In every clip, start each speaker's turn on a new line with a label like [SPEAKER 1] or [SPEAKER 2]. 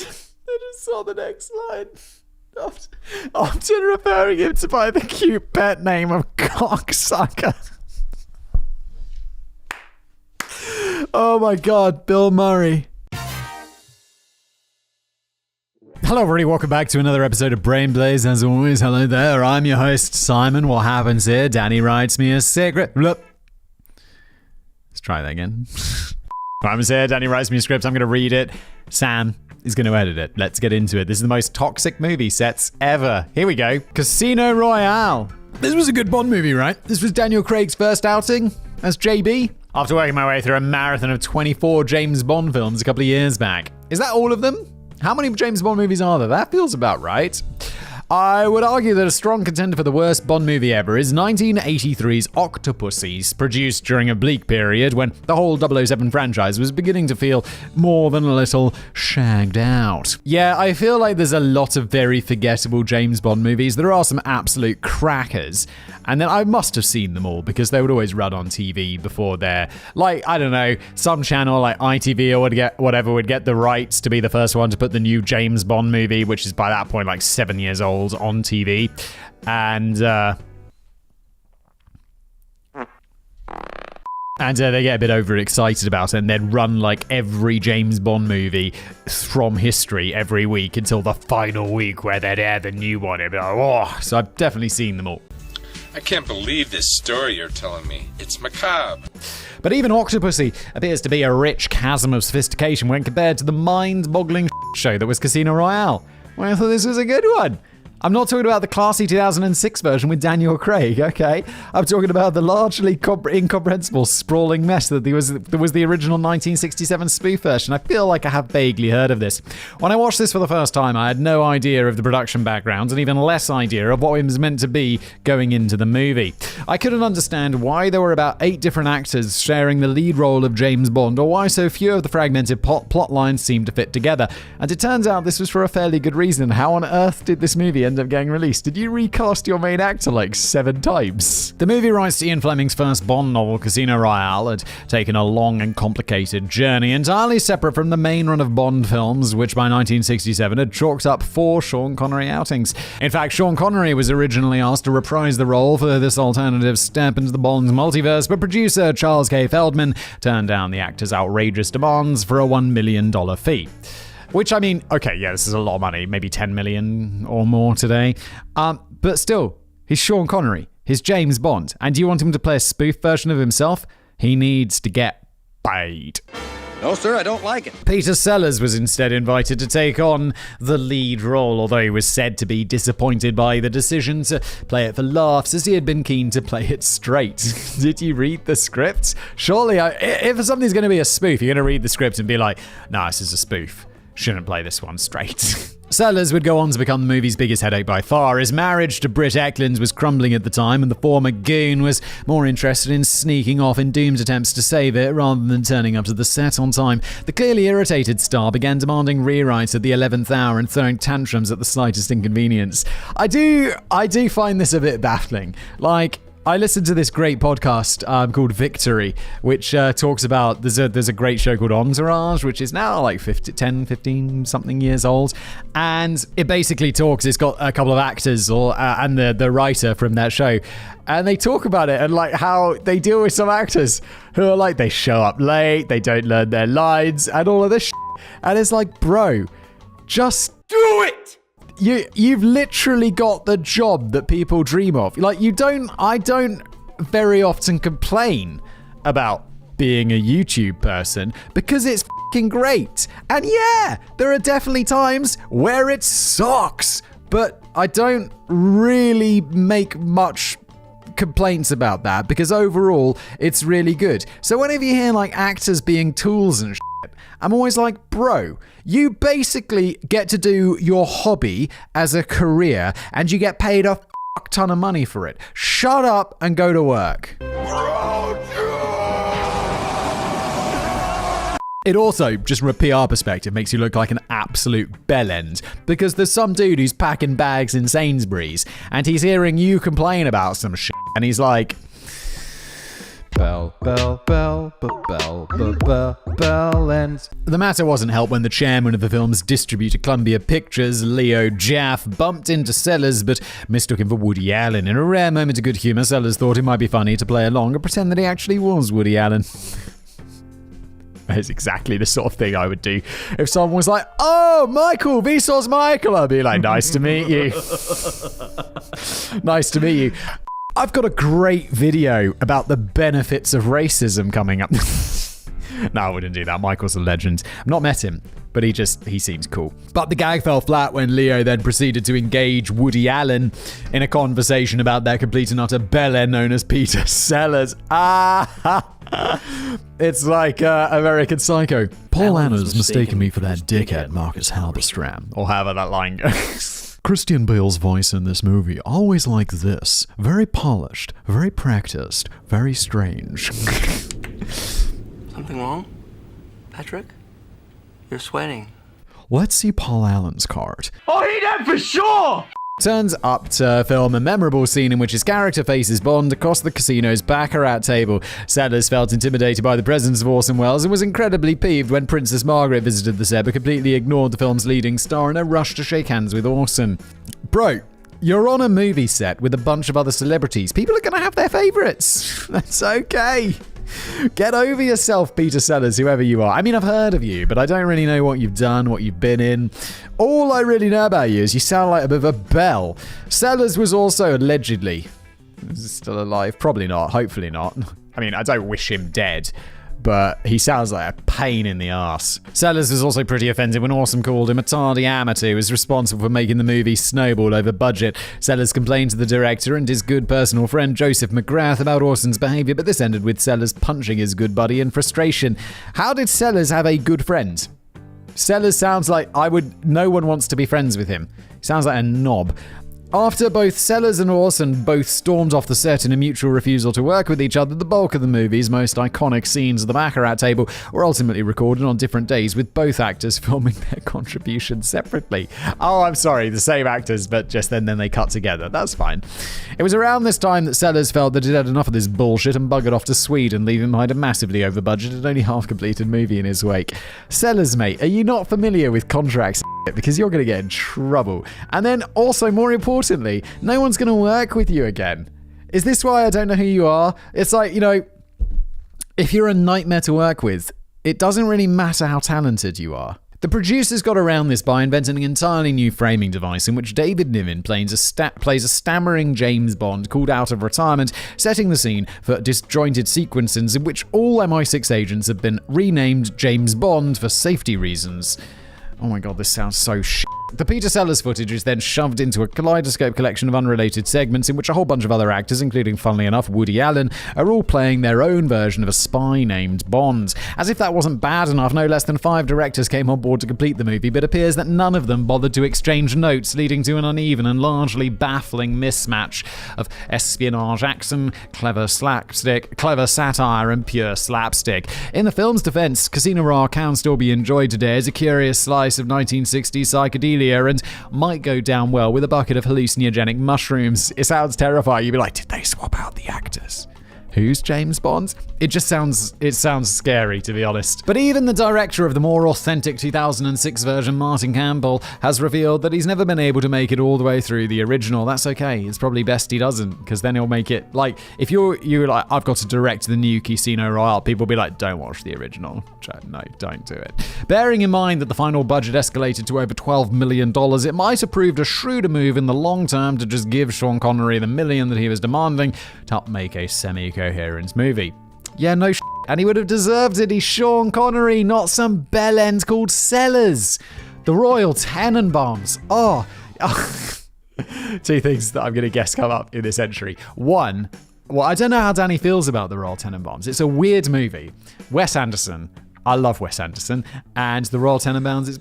[SPEAKER 1] just saw the next line. Often referring him to by the cute pet name of Cocksucker. Oh my God, Bill Murray. Hello everybody, welcome back to another episode of Brain Blaze. As always, hello there, I'm your host Simon. What happens here? Danny writes me a secret. Let's try that again. I'm here, Danny writes me a script, I'm going to read it. Sam is going to edit it. Let's get into it. This is the most toxic movie sets ever. Here we go. Casino Royale. This was a good Bond movie, right? This was Daniel Craig's first outing as JB. After working my way through a marathon of 24 James Bond films a couple of years back. Is that all of them? How many James Bond movies are there? That feels about right. I would argue that a strong contender for the worst Bond movie ever is 1983's Octopussy, produced during a bleak period when the whole 007 franchise was beginning to feel more than a little shagged out. Yeah, I feel like there's a lot of very forgettable James Bond movies. There are some absolute crackers, and then I must have seen them all because they would always run on TV before they're, like, I don't know, some channel like ITV or would get the rights to be the first one to put the new James Bond movie, which is by that point like 7 years old, on TV, and they get a bit overexcited about it and then run like every James Bond movie from history every week until the final week where they'd air the new one. It'd be like, oh, so I've definitely seen them all.
[SPEAKER 2] I can't believe this story you're telling me. It's macabre.
[SPEAKER 1] But even Octopussy appears to be a rich chasm of sophistication when compared to the mind-boggling show that was Casino Royale. Well, I thought this was a good one. I'm not talking about the classy 2006 version with Daniel Craig, okay? I'm talking about the largely incomprehensible, sprawling mess that was the original 1967 spoof version. I feel like I have vaguely heard of this. When I watched this for the first time, I had no idea of the production background and even less idea of what it was meant to be going into the movie. I couldn't understand why there were about 8 different actors sharing the lead role of James Bond, or why so few of the fragmented plot lines seemed to fit together. And it turns out this was for a fairly good reason. How on earth did this movie end up getting released? Did you recast your main actor like 7 times? The movie rights to Ian Fleming's first Bond novel, Casino Royale, had taken a long and complicated journey, entirely separate from the main run of Bond films, which by 1967 had chalked up 4 Sean Connery outings. In fact, Sean Connery was originally asked to reprise the role for this alternative step into the Bond multiverse, but producer Charles K. Feldman turned down the actor's outrageous demands for a $1 million fee. Which, I mean, okay, yeah, this is a lot of money, maybe 10 million or more today. But still, he's Sean Connery, he's James Bond, and do you want him to play a spoof version of himself? He needs to get paid.
[SPEAKER 3] No, sir, I don't like it.
[SPEAKER 1] Peter Sellers was instead invited to take on the lead role, although he was said to be disappointed by the decision to play it for laughs, as he had been keen to play it straight. Did you read the script? Surely, if something's going to be a spoof, you're going to read the script and be like, nah, this is a spoof. Shouldn't play this one straight. Sellers would go on to become the movie's biggest headache by far. His marriage to Britt Ekland was crumbling at the time, and the former goon was more interested in sneaking off in Doom's attempts to save it rather than turning up to the set on time. The clearly irritated star began demanding rewrites at the 11th hour and throwing tantrums at the slightest inconvenience. I do find this a bit baffling. Like, I listened to this great podcast called Victory, which talks about, there's a great show called Entourage, which is now like 15 something years old. And it basically talks, it's got a couple of actors and the writer from that show. And they talk about it and like how they deal with some actors who are like, they show up late, they don't learn their lines and all of this shit. And it's like, bro, just do it! You've literally got the job that people dream of. Like, I don't very often complain about being a YouTube person because it's fucking great. And yeah, there are definitely times where it sucks, but I don't really make much complaints about that because overall it's really good. So whenever you hear like actors being tools and shit, I'm always like, bro, you basically get to do your hobby as a career and you get paid a fuck ton of money for it. Shut up and go to work. It also, just from a PR perspective, makes you look like an absolute bellend because there's some dude who's packing bags in Sainsbury's and he's hearing you complain about some shit and he's like, And the matter wasn't helped when the chairman of the film's distributor, Columbia Pictures, Leo Jaffe, bumped into Sellers but mistook him for Woody Allen. In a rare moment of good humor, Sellers thought it might be funny to play along and pretend that he actually was Woody Allen. It's exactly the sort of thing I would do if someone was like, "Oh, Michael, Vsauce Michael," I'd be like, "Nice to meet you." Nice to meet you. I've got a great video about the benefits of racism coming up. No, I wouldn't do that. Michael's a legend. I've not met him, but he seems cool. But the gag fell flat when Leo then proceeded to engage Woody Allen in a conversation about their complete and utter bellend known as Peter Sellers. It's like American Psycho. Paul Anna's mistaken me for that dickhead Marcus Halberstram, or however that line goes. Christian Bale's voice in this movie, always like this. Very polished, very practiced, very strange.
[SPEAKER 4] Something wrong? Patrick? You're sweating.
[SPEAKER 1] Let's see Paul Allen's card.
[SPEAKER 5] Oh, he did for sure!
[SPEAKER 1] Turns up to film a memorable scene in which his character faces Bond across the casino's baccarat table. Sellers felt intimidated by the presence of Orson Welles and was incredibly peeved when Princess Margaret visited the set but completely ignored the film's leading star in a rush to shake hands with Orson. Bro, you're on a movie set with a bunch of other celebrities. People are going to have their favorites. That's okay. Get over yourself, Peter Sellers, whoever you are. I mean, I've heard of you, but I don't really know what you've done, what you've been in. All I really know about you is you sound like a bit of a belle. Sellers was also allegedly still alive. Probably not. Hopefully not. I mean, I don't wish him dead, but he sounds like a pain in the arse. Sellers was also pretty offended when Orson called him a tardy amateur who was responsible for making the movie snowball over budget. Sellers complained to the director and his good personal friend Joseph McGrath about Orson's behaviour, but this ended with Sellers punching his good buddy in frustration. How did Sellers have a good friend? Sellers sounds like no one wants to be friends with him. He sounds like a knob. After both Sellers and Orson both stormed off the set in a mutual refusal to work with each other, the bulk of the movie's most iconic scenes of the baccarat table were ultimately recorded on different days, with both actors filming their contributions separately. Oh, I'm sorry, the same actors, but just then they cut together. That's fine. It was around this time that Sellers felt that he'd had enough of this bullshit and buggered off to Sweden, leaving behind a massively over-budgeted, only half-completed movie in his wake. Sellers, mate, are you not familiar with contracts? Because you're going to get in trouble. And then also, more importantly, no one's going to work with you again. Is this why I don't know who you are? It's like, if you're a nightmare to work with, it doesn't really matter how talented you are. The producers got around this by inventing an entirely new framing device in which David Niven plays a stammering James Bond called out of retirement, setting the scene for disjointed sequences in which all MI6 agents have been renamed James Bond for safety reasons. Oh my god, this sounds so shit. The Peter Sellers footage is then shoved into a kaleidoscope collection of unrelated segments in which a whole bunch of other actors, including, funnily enough, Woody Allen, are all playing their own version of a spy named Bond. As if that wasn't bad enough, no less than 5 directors came on board to complete the movie, but it appears that none of them bothered to exchange notes, leading to an uneven and largely baffling mismatch of espionage action, clever slapstick, clever satire, and pure slapstick. In the film's defense, Casino Royale can still be enjoyed today as a curious slice of 1960s psychedelia and might go down well with a bucket of hallucinogenic mushrooms. It sounds terrifying. You'd be like, did they swap out the actors? Who's James Bond? It sounds scary, to be honest. But even the director of the more authentic 2006 version, Martin Campbell, has revealed that he's never been able to make it all the way through the original. That's okay. It's probably best he doesn't, because then he'll make it like, if you're like, I've got to direct the new Casino Royale, people will be like, don't watch the original. No, don't do it. Bearing in mind that the final budget escalated to over $12 million, it might have proved a shrewder move in the long term to just give Sean Connery the $1 million that he was demanding to make a semi-coherent movie. Yeah, no shit. And he would have deserved it. He's Sean Connery, not some bellend called Sellers. The Royal Tenenbaums. Oh. 2 things that I'm going to guess come up in this entry. 1, well, I don't know how Danny feels about the Royal Tenenbaums. It's a weird movie. Wes Anderson. I love Wes Anderson. And the Royal Tenenbaums is...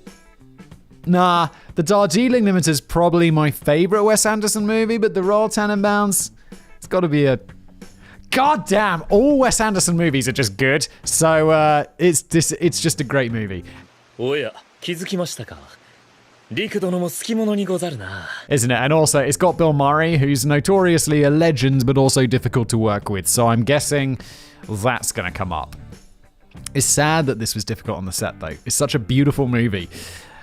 [SPEAKER 1] Nah, the Darjeeling Limited is probably my favorite Wes Anderson movie, but the Royal Tenenbaums, it's got to be a... God damn, all Wes Anderson movies are just good. So it's just a great movie.
[SPEAKER 5] おや、気づきましたか。
[SPEAKER 6] リク殿も好き者にござるな。
[SPEAKER 1] Isn't it? And also, it's got Bill Murray, who's notoriously a legend, but also difficult to work with. So I'm guessing that's going to come up. It's sad that this was difficult on the set, though. It's such a beautiful movie.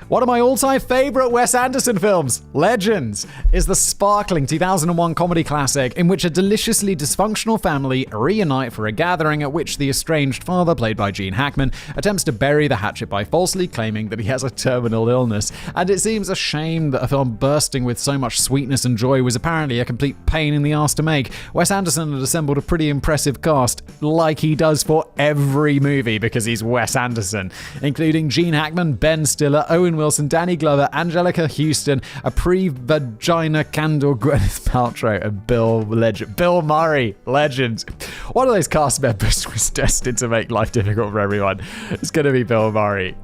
[SPEAKER 1] One of my all-time favorite Wes Anderson films, Legends, is the sparkling 2001 comedy classic in which a deliciously dysfunctional family reunite for a gathering at which the estranged father, played by Gene Hackman, attempts to bury the hatchet by falsely claiming that he has a terminal illness. And it seems a shame that a film bursting with so much sweetness and joy was apparently a complete pain in the ass to make. Wes Anderson had assembled a pretty impressive cast, like he does for every movie because he's Wes Anderson, including Gene Hackman, Ben Stiller, Owen Wilson, Danny Glover, Angelica Houston, a pre-vagina candle Gwyneth Paltrow, and Bill Murray, legend. One of those cast members was destined to make life difficult for everyone. It's gonna be Bill Murray.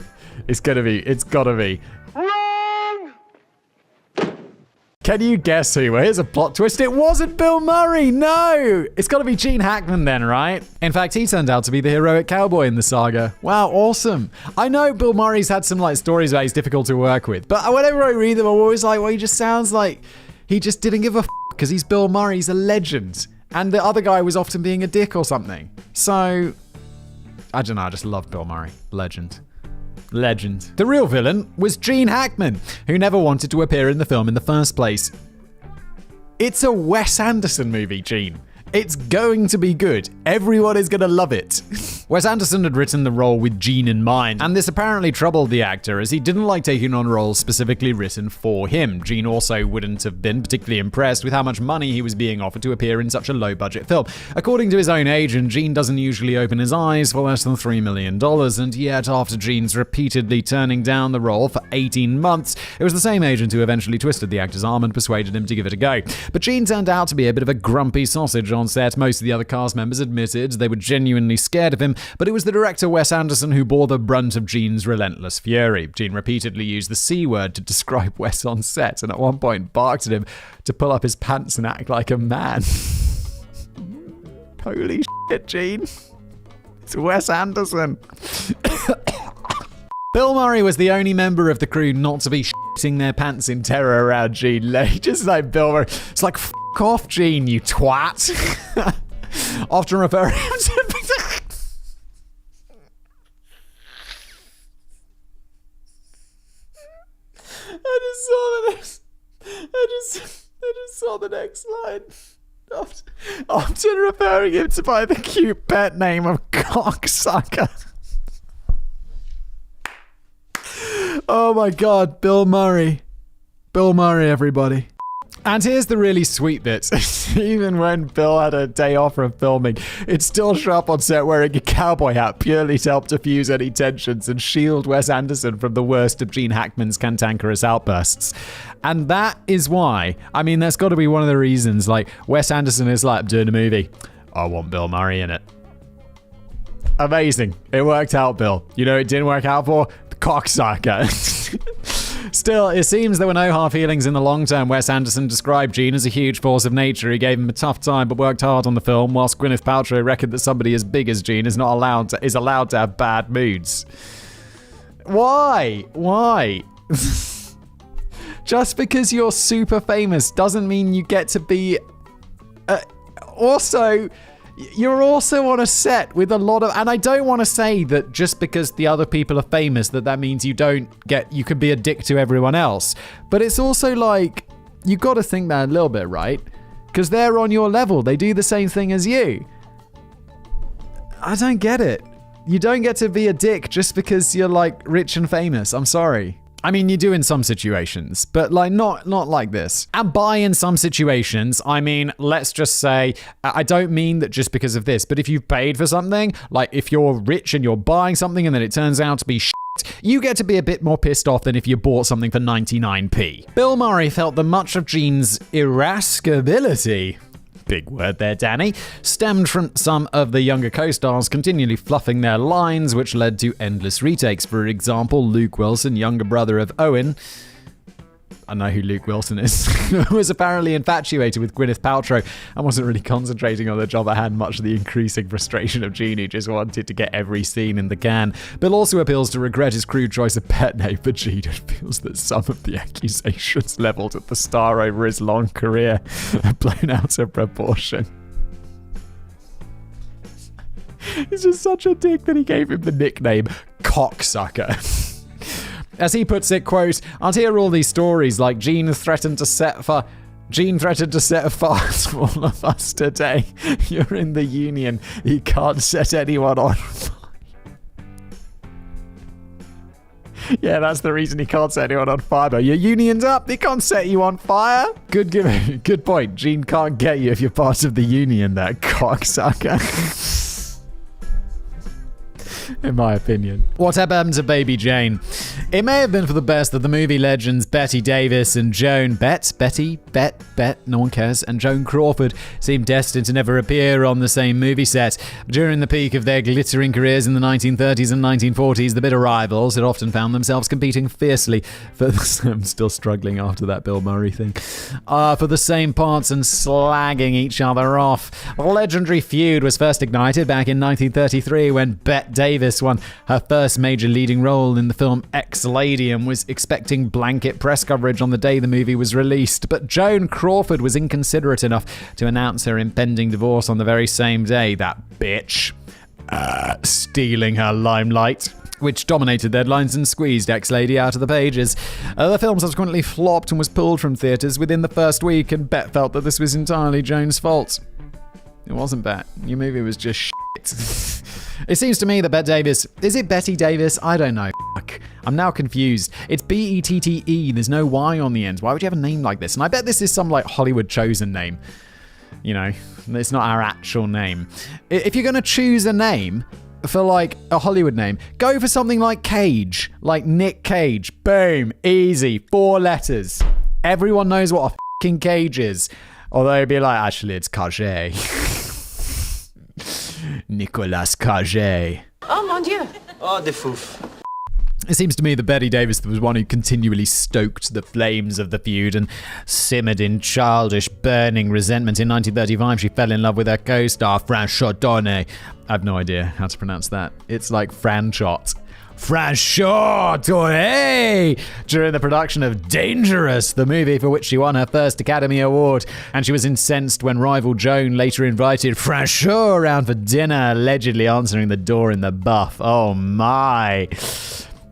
[SPEAKER 1] It's gotta be. Can you guess who? Well, here's a plot twist. It wasn't Bill Murray. No! It's got to be Gene Hackman then, right? In fact, he turned out to be the heroic cowboy in the saga. Wow, awesome. I know Bill Murray's had some stories about he's difficult to work with, but whenever I read them, I'm always like, well, he just sounds like he just didn't give a f*** because he's Bill Murray. He's a legend. And the other guy was often being a dick or something. So, I don't know. I just love Bill Murray. Legend. The real villain was Gene Hackman, who never wanted to appear in the film in the first place. It's a Wes Anderson movie, Gene. It's going to be good. Everyone is going to love it. Wes Anderson had written the role with Gene in mind, and this apparently troubled the actor as he didn't like taking on roles specifically written for him. Gene also wouldn't have been particularly impressed with how much money he was being offered to appear in such a low-budget film. According to his own agent, Gene doesn't usually open his eyes for less than $3 million, and yet after Gene's repeatedly turning down the role for 18 months, it was the same agent who eventually twisted the actor's arm and persuaded him to give it a go. But Gene turned out to be a bit of a grumpy sausage on set. Most of the other cast members admitted they were genuinely scared of him, but it was the director Wes Anderson who bore the brunt of Gene's relentless fury. Gene repeatedly used the C word to describe Wes on set, and at one point barked at him to pull up his pants and act like a man. Holy shit, Gene. It's Wes Anderson. Bill Murray was the only member of the crew not to be shitting their pants in terror around Gene. Just like Bill Murray. It's like, f*** off, Gene, you twat. Often referring to... I just saw the next line. Often referring him to by the cute pet name of Cocksucker. Oh my god, Bill Murray. Bill Murray, everybody. And here's the really sweet bit. Even when Bill had a day off from filming, he'd still show up on set wearing a cowboy hat purely to help diffuse any tensions and shield Wes Anderson from the worst of Gene Hackman's cantankerous outbursts. And that is why, that's got to be one of the reasons, Wes Anderson is like, I'm doing a movie. I want Bill Murray in it. Amazing. It worked out, Bill. You know it didn't work out for? The cocksucker. Still, it seems there were no hard feelings in the long term. Wes Anderson described Gene as a huge force of nature. He gave him a tough time, but worked hard on the film, whilst Gwyneth Paltrow reckoned that somebody as big as Gene is allowed to have bad moods. Why? Just because you're super famous doesn't mean you get to be... You're also on a set with a lot of... And I don't want to say that just because the other people are famous that means you can be a dick to everyone else. But it's also you got to think that a little bit, right? Because they're on your level. They do the same thing as you. I don't get it. You don't get to be a dick just because you're rich and famous. I'm sorry. You do in some situations, but not like this. And by in some situations, let's just say, I don't mean that just because of this, but if you've paid for something, if you're rich and you're buying something and then it turns out to be shit, you get to be a bit more pissed off than if you bought something for 99p. Bill Murray felt that much of Gene's irascibility, big word there, Danny, stemmed from some of the younger co-stars continually fluffing their lines, which led to endless retakes. For example, Luke Wilson, younger brother of Owen, I know who Luke Wilson is, was apparently infatuated with Gwyneth Paltrow and wasn't really concentrating on the job at hand, much to the increasing frustration of Gene, who just wanted to get every scene in the can. Bill also appeals to regret his crude choice of pet name for Gene and feels that some of the accusations levelled at the star over his long career are blown out of proportion. He's just such a dick that he gave him the nickname Cocksucker. As he puts it, quote, "I'd hear all these stories like Gene threatened to set a fire for all of us today. You're in the union. You can't set anyone on fire." Yeah, that's the reason he can't set anyone on fire. Though. Your union's up. They can't set you on fire. Good point. Gene can't get you if you're part of the union, that cocksucker. In my opinion. What happened to Baby Jane? It may have been for the best that the movie legends Bette Davis and Joan Betty, no one cares, and Joan Crawford seemed destined to never appear on the same movie set. During the peak of their glittering careers in the 1930s and 1940s, the bitter rivals had often found themselves competing fiercely for I'm still struggling after that Bill Murray thing. For the same parts and slagging each other off. A legendary feud was first ignited back in 1933 when Bette Davis won her first major leading role in the film Ex-Lady and was expecting blanket press coverage on the day the movie was released. But Joan Crawford was inconsiderate enough to announce her impending divorce on the very same day. That bitch. Stealing her limelight, which dominated headlines and squeezed Ex-Lady out of the pages. The film subsequently flopped and was pulled from theatres within the first week, and Bette felt that this was entirely Joan's fault. It wasn't Bette. Your movie was just shit. It seems to me that Bette Davis... Is it Betty Davis? I don't know. Fuck. I'm now confused. It's B-E-T-T-E. There's no Y on the end. Why would you have a name like this? And I bet this is some like Hollywood chosen name. You know, it's not our actual name. If you're going to choose a name for like a Hollywood name, go for something like Cage. Like Nick Cage. Boom. Easy. 4 letters. Everyone knows what a fucking Cage is. Although it'd be like, actually, it's Cage. Nicolas Cage.
[SPEAKER 7] Oh, mon Dieu.
[SPEAKER 4] Oh, the foof.
[SPEAKER 1] It seems to me that Bette Davis was one who continually stoked the flames of the feud and simmered in childish, burning resentment. In 1935, she fell in love with her co-star, Franchot. I have no idea how to pronounce that. It's like Franchot. Franchot during the production of Dangerous, the movie for which she won her first Academy Award, and she was incensed when rival Joan later invited Franchot around for dinner, allegedly answering the door in the buff. Oh my.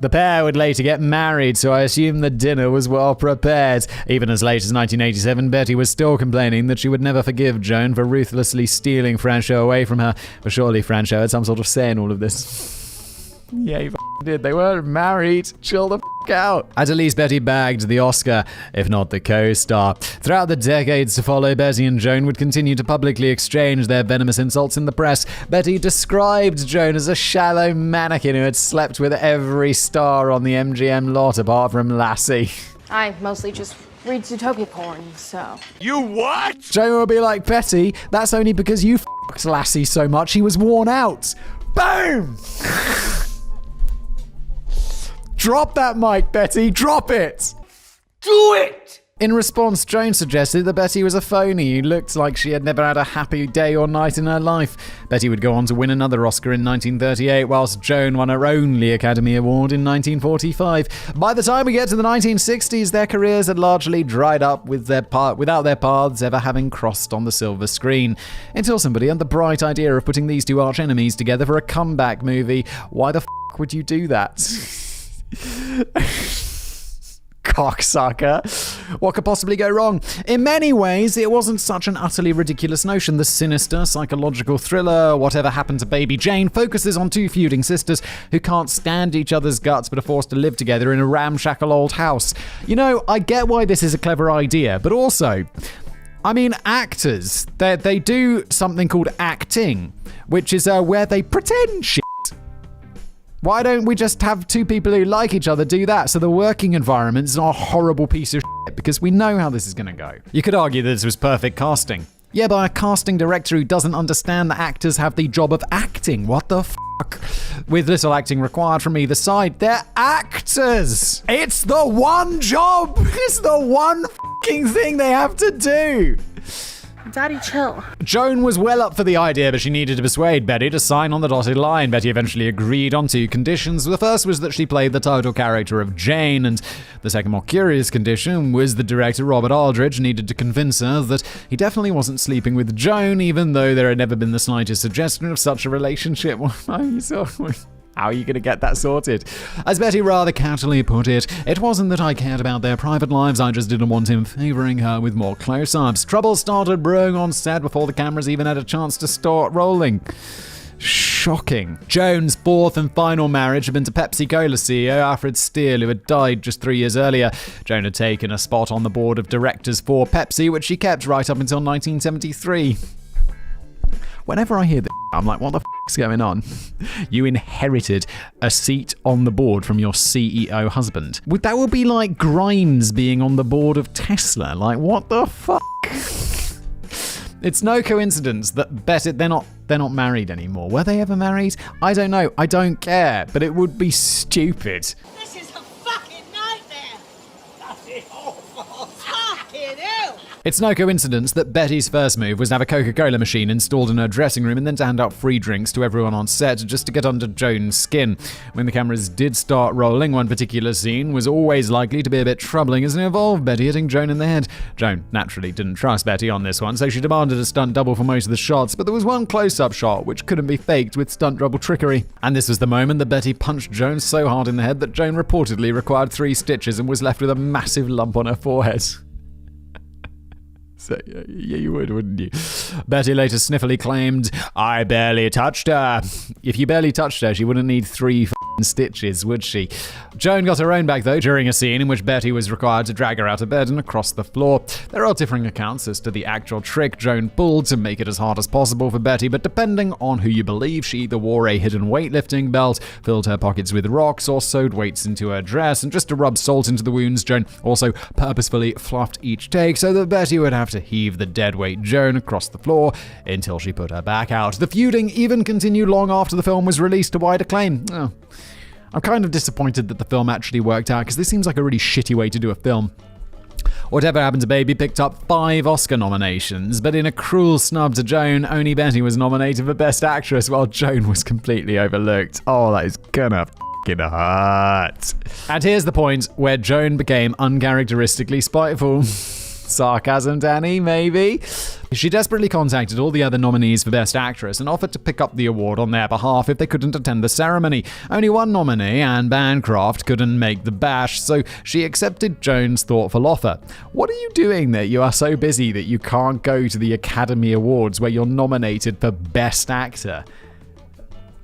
[SPEAKER 1] The pair would later get married, so I assume the dinner was well prepared. Even as late as 1987, Betty was still complaining that she would never forgive Joan for ruthlessly stealing Franchot away from her, but surely Franchot had some sort of say in all of this. Yeah, he did. They weren't married. Chill the out. At least Betty bagged the Oscar, if not the co-star. Throughout the decades to follow, Betty and Joan would continue to publicly exchange their venomous insults in the press. Betty described Joan as a shallow mannequin who had slept with every star on the MGM lot apart from Lassie.
[SPEAKER 7] I mostly just read Zootopia porn, so...
[SPEAKER 5] You what?
[SPEAKER 1] Joan will be like, Betty, that's only because you f***ed Lassie so much he was worn out. Boom! Drop that mic, Betty. Drop it.
[SPEAKER 5] Do it!
[SPEAKER 1] In response, Joan suggested that Betty was a phony who looked like she had never had a happy day or night in her life. Betty would go on to win another Oscar in 1938, whilst Joan won her only Academy Award in 1945. By the time we get to the 1960s, their careers had largely dried up without their paths ever having crossed on the silver screen. Until somebody had the bright idea of putting these two arch enemies together for a comeback movie. Why the f*** would you do that? Cocksucker. What could possibly go wrong? In many ways, it wasn't such an utterly ridiculous notion. The sinister psychological thriller, Whatever Happened to Baby Jane, focuses on two feuding sisters who can't stand each other's guts but are forced to live together in a ramshackle old house. You know, I get why this is a clever idea, but also, I mean, actors, they do something called acting, which is where they pretend shit. Why don't we just have two people who like each other do that so the working environment's not a horrible piece of shit, because we know how this is going to go. You could argue that this was perfect casting. Yeah, by a casting director who doesn't understand that actors have the job of acting. What the fuck? With little acting required from either side, they're actors. It's the one job. It's the one fucking thing they have to do.
[SPEAKER 8] Daddy, chill.
[SPEAKER 1] Joan was well up for the idea, but she needed to persuade Betty to sign on the dotted line. Betty eventually agreed on 2 conditions. The first was that she played the title character of Jane, and the second more curious condition was the director, Robert Aldridge, needed to convince her that he definitely wasn't sleeping with Joan, even though there had never been the slightest suggestion of such a relationship. How are you going to get that sorted? As Betty rather casually put it, it wasn't that I cared about their private lives, I just didn't want him favouring her with more close-ups. Trouble started brewing on set before the cameras even had a chance to start rolling. Shocking. Joan's 4th and final marriage had been to Pepsi Cola CEO Alfred Steele, who had died just 3 years earlier. Joan had taken a spot on the board of directors for Pepsi, which she kept right up until 1973. Whenever I hear this, I'm like, what the f***'s going on? You inherited a seat on the board from your CEO husband. That would be like Grimes being on the board of Tesla. Like, what the fuck? It's no coincidence that they're not married anymore. Were they ever married? I don't know. I don't care. But it would be stupid.
[SPEAKER 9] This is a fucking nightmare! That's it awful! Fucking hell!
[SPEAKER 1] It's no coincidence that Betty's first move was to have a Coca-Cola machine installed in her dressing room and then to hand out free drinks to everyone on set just to get under Joan's skin. When the cameras did start rolling, one particular scene was always likely to be a bit troubling as it involved Betty hitting Joan in the head. Joan naturally didn't trust Betty on this one, so she demanded a stunt double for most of the shots, but there was one close-up shot which couldn't be faked with stunt double trickery. And this was the moment that Betty punched Joan so hard in the head that Joan reportedly required 3 stitches and was left with a massive lump on her forehead. So, yeah, you would, wouldn't you? Betty later sniffily claimed, I barely touched her. If you barely touched her, she wouldn't need 3 stitches, would she? Joan got her own back, though, during a scene in which Betty was required to drag her out of bed and across the floor. There are differing accounts as to the actual trick Joan pulled to make it as hard as possible for Betty, but depending on who you believe, she either wore a hidden weightlifting belt, filled her pockets with rocks, or sewed weights into her dress, and just to rub salt into the wounds, Joan also purposefully fluffed each take so that Betty would have to heave the deadweight Joan across the floor until she put her back out. The feuding even continued long after the film was released to wide acclaim. I'm kind of disappointed that the film actually worked out, because this seems like a really shitty way to do a film. Whatever Happened to Baby picked up 5 Oscar nominations, but in a cruel snub to Joan, only Betty was nominated for Best Actress, while Joan was completely overlooked. Oh, that is gonna f***ing hurt. And here's the point where Joan became uncharacteristically spiteful. Sarcasm, Danny, maybe? She desperately contacted all the other nominees for Best Actress and offered to pick up the award on their behalf if they couldn't attend the ceremony. Only one nominee, Anne Bancroft, couldn't make the bash, so she accepted Joan's thoughtful offer. What are you doing that you are so busy that you can't go to the Academy Awards where you're nominated for Best Actor?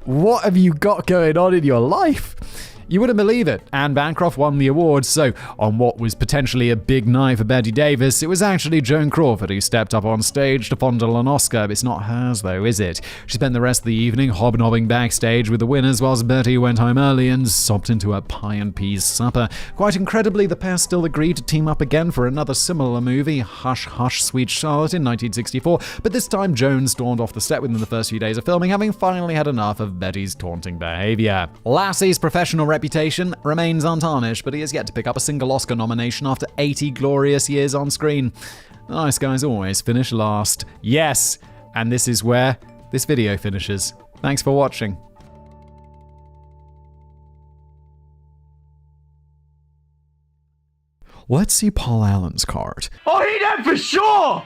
[SPEAKER 1] What have you got going on in your life? You wouldn't believe it. Anne Bancroft won the award, so on what was potentially a big night for Bette Davis, it was actually Joan Crawford who stepped up on stage to fondle an Oscar. It's not hers though, is it? She spent the rest of the evening hobnobbing backstage with the winners whilst Betty went home early and sopped into her pie and peas supper. Quite incredibly, the pair still agreed to team up again for another similar movie, Hush Hush Sweet Charlotte, in 1964, but this time Joan stormed off the set within the first few days of filming, having finally had enough of Betty's taunting behaviour. Lassie's professional reputation remains untarnished, but he has yet to pick up a single Oscar nomination after 80 glorious years on screen. The nice guys always finish last. Yes, and this is where this video finishes. Thanks for watching. Let's see Paul Allen's card.
[SPEAKER 5] Oh, he did for sure!